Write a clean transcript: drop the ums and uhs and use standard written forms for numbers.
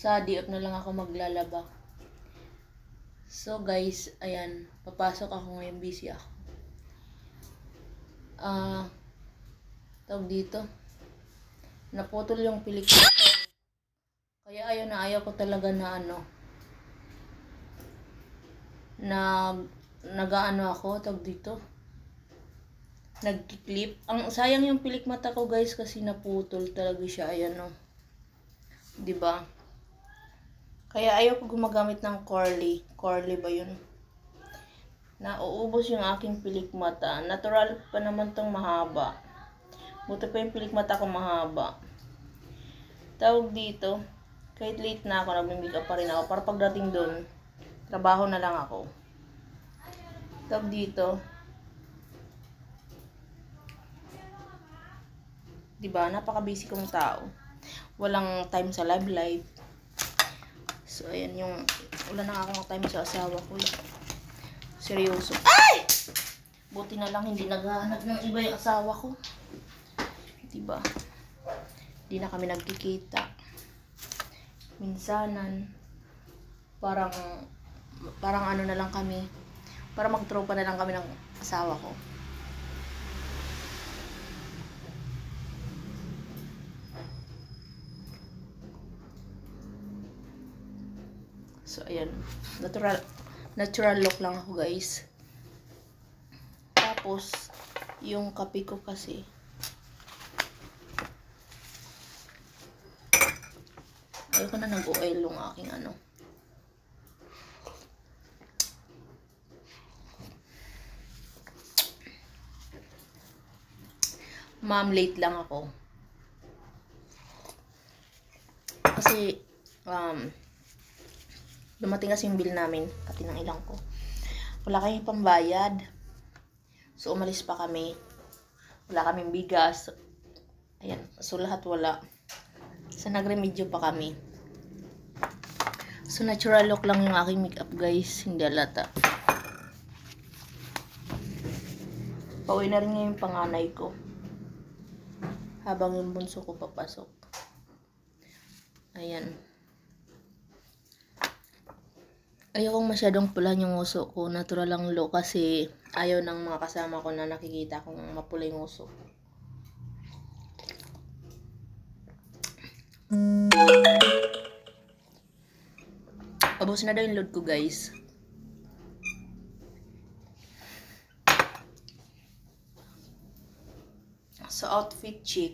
Sa DF na lang ako maglalaba. So guys, ayan, papasok ako ngayon, busy ako. Tawag dito, naputol yung pelikula. Kaya ayaw ko talaga na nag-aano ako, tawag dito, nagki-clip. Ang sayang yung pilikmata ko guys kasi naputol talaga siya, ayan o. Diba? Kaya ayaw ko gumagamit ng Corly. Corly ba yun? Nauubos yung aking pilikmata. Natural pa naman tong mahaba. Buti pa yung pilikmata ko mahaba. Tawag dito, kahit late na ako, nag-makeup pa rin ako. Para pagdating doon, trabaho na lang ako. Tawag dito, diba? Napaka-busy kong tao. Walang time sa live. So, ayan yung, wala na akong time sa asawa ko. Seryoso. Ay! Buti na lang hindi naghahanap ng iba yung asawa ko. Diba? Hindi na kami nagkikita. Minsanan. Parang ano na lang kami. Para magtropa na lang kami ng asawa ko. So, ayan. Natural look lang ako, guys. Tapos, yung kape ko kasi, ayoko na nag-oil yung aking Ma'am, late lang ako. Kasi, dumating kasi yung bill namin, pati ng ilang ko. Wala kaming pambayad. So, umalis pa kami. Wala kaming bigas. Ayan. So, lahat wala. So, nagremedyo pa kami. So, natural look lang yung aking makeup, guys. Hindi alata. Pauwi na rin ngayon yung panganay ko. Habang yung bunso ko papasok. Ayan. Ayokong masyadong pulahan yung uso ko. Natural lang look kasi ayaw ng mga kasama ko na nakikita kung mapula yung uso. Abos na daw yung load ko, guys. So, outfit check.